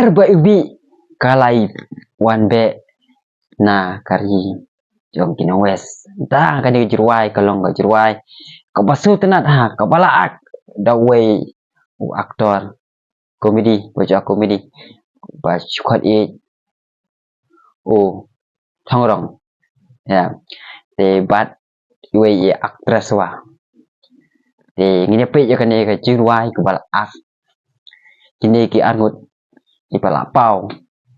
Ubi kalai wan be na kari jom kina wes ta kan dia jeruai kalong ga jeruai ka basu tenat ha ka balaak da way aktor komedi baca komedi ba chukhat e o thangrong ya te bat way actress wa te ngine pe ya kan e ka jeruai ka balaak kini ki angut ipala pau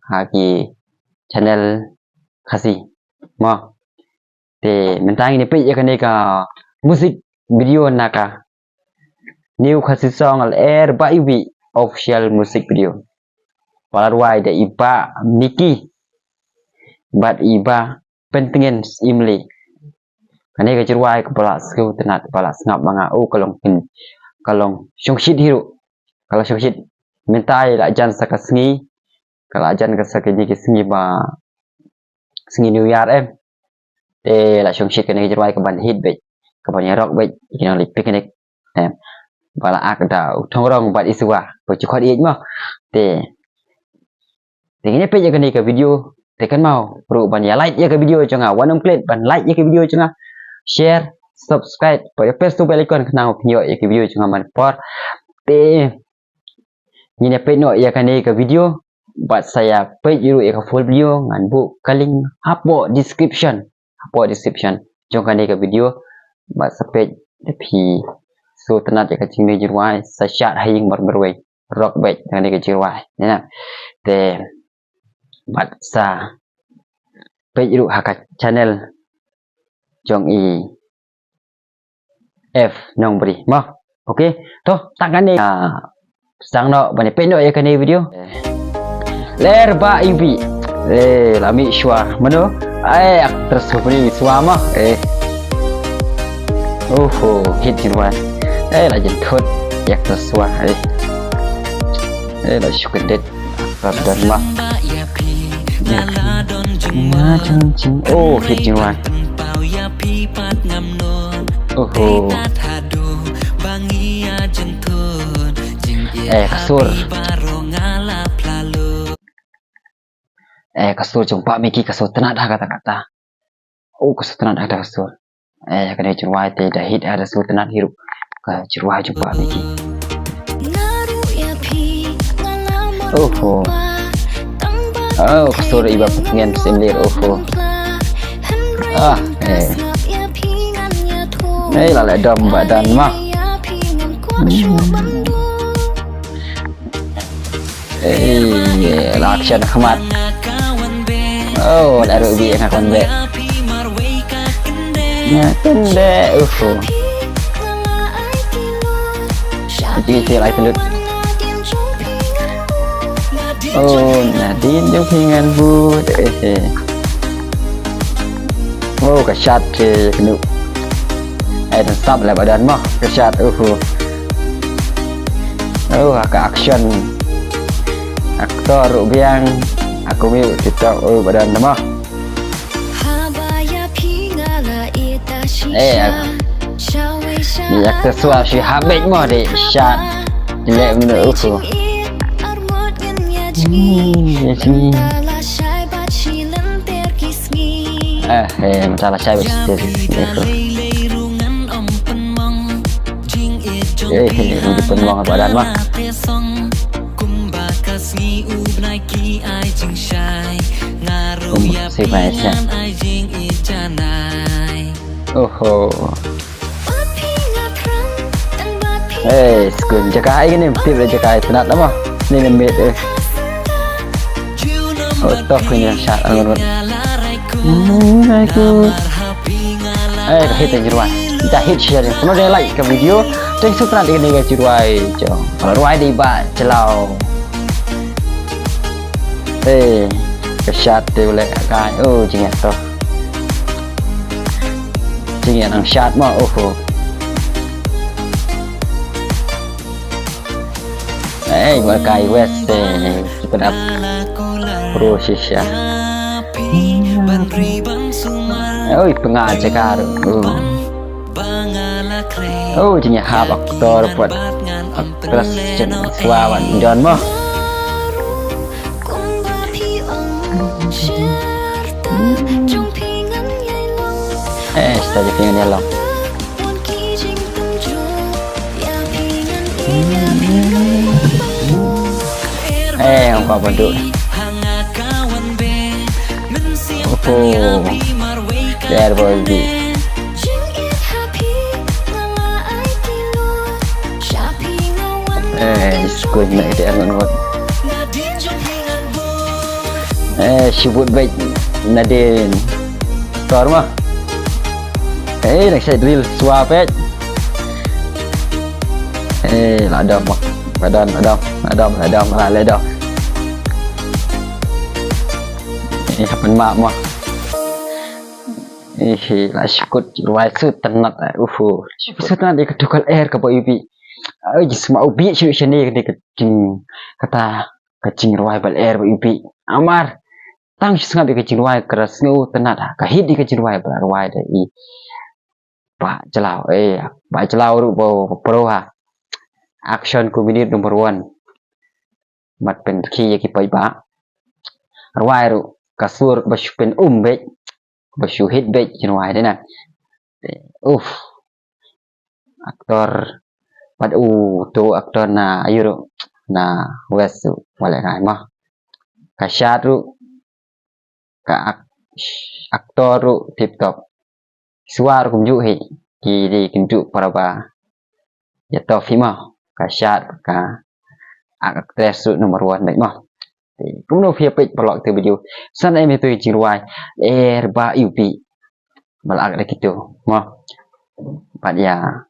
haki channel khasi mo te mentang ini pe ya kan ka musik video naka new khasi song al air ba iwi official music video palarwai de iba Niki bat iba pentingin imli kane ka jirwai ka pala skill tenat pala ngap manga o kalong syongshit hiru kalau syongshit mentai la jan sakasngi kalau jan ka sakini kisngi ba sngi new year em te la syongshit kane jirwai ka ban hit be ka ban rock be kina li picnic em bala akda thongrong bat iswa bo chukhat e mo te ngine pe kane ka video te kan mau pro ban ya like ya ka video changa wanom click ban like ya ka video changa share subscribe pa press tu bell icon kana opnyo ya ka video changa man por te ngine pe no ya kane ka video bat saya pe juru ya ka full video ngan bu kaling hapo description jong kane ka video bat sapej pi so tenat ya ka chingni jirwai sa chat haying berwe rock bet kane ka jirwai na te bat sa pe juru haka channel jong i f nong bri mo okay to tangan ni sang no bani pe no ya kane video ler ba ibi lami shwa mano aktris bri suama oh hit jirwai la jen thot yak taswa la syukudet dan ma oh hit jirwai oh kasur jumpa Miki kasur tenat dah kata-kata oh kasur tenat ada kasur kena jirwai te dah hit ada kasur tenat hirup ka jirwai jumpa Miki oh kasur iba pengen semlir lala dom badan mah action khmat oh ada ubi yang akan be ya tende jadi saya telut oh nadin jauh hingan bu oh kesyat ke kenu dan stop lah badan mah kesyat ke action aktor biang aku mi kita badan mah ni aktor suara si habis mah de shot jelek bener masalah saya di penuang badan mah si baca skun jaga ai ni tip le jaga tenat lama ni lembet top punya shot alur aku hit jirwai kita hit share semua dia like ke video thanks so much ini guys jirwai jom kalau ruai di ba celau ke shot tu le kai jingat to jingat ang shot mah kai west kita pro shisha pengajar jingat hab aktor buat aktris jen suawan John mah saja pengen dia long. Apa bentuk? Oh, there will be. Good night dia ngon. She would wait Nadine. Tor mah. Nak saya drill suap Ladam mah. Ladam lah ladam. Happen mak mah. Lah syukut ruai tenat. Tenat dia kedukal air ke ibi. Semua ubi sini dia kecing kata kecing ruai bal air ibi. Amar tang sangat dia kecing ruai keras ngau tenat kahit dia kecing ruai bal ruai dai. Pak celau pak celau ru pro action community number 1 mat pen khi ki pai ba ruai ru kasur basu pen be basu hit be ruai dai na aktor pad tu aktor na ayuro na west wala kai mah kasyat ru ka aktor ru tip top suar kum ju he ki di kinju para ba ya to fima kasyat ka actress number 1 baik mah cũng đâu phía page blog từ video san em itu jiruai ba UP balak dah gitu mah pat ya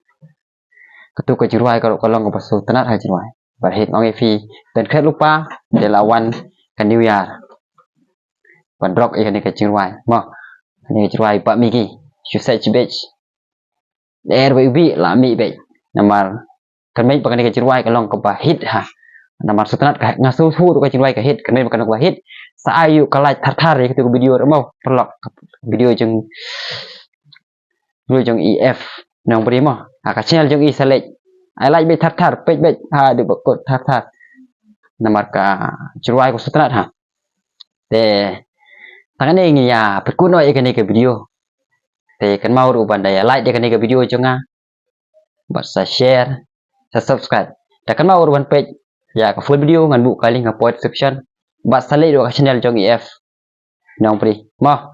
ketu ke jiruai kalau kolong ke pasu tenat ha jiruai berhit ngong fi dan khat lupa de lawan kan new year ban blog ini ke jiruai mah ni jiruai pak miki susah cibech ba UP la mi be namar kan mai pakai ke jiruai kolong ke hit ha nama setenat ka ngasu thu tu ka cinwai ka hit kan bukan ka hit sa ayu ka like thar ya ketika video mau perlok video jeng EF nang beri mah ka channel jeng I select I like be thar page be ha được bật thar nama ka cinwai ko setenat ha te tangan ni ya perku noi ka ni ka video te kan mau ru bandai like dia ka ni ka video jeng buat sa share sa subscribe dan kan mau ru ban page ya ka full video ngan bu kali nga point description bat sale do ka channel jong EF nong pri mo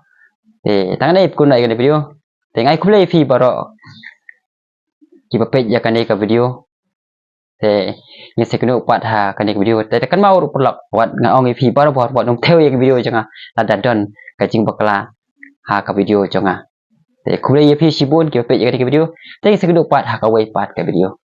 tangan ni kun nai ka video te ngai khule fi baro ki ba page ya ka ni ka video te ni se kenu pat ha ka ni ka video te kan mau ru pelak wat nga ong fi baro bot nong theo ya video janga la dan don ka jing bakla ha ka video janga te khule fi sibun ki ba page ya ka ni ka video te se kenu pat ha ka wei pat ka video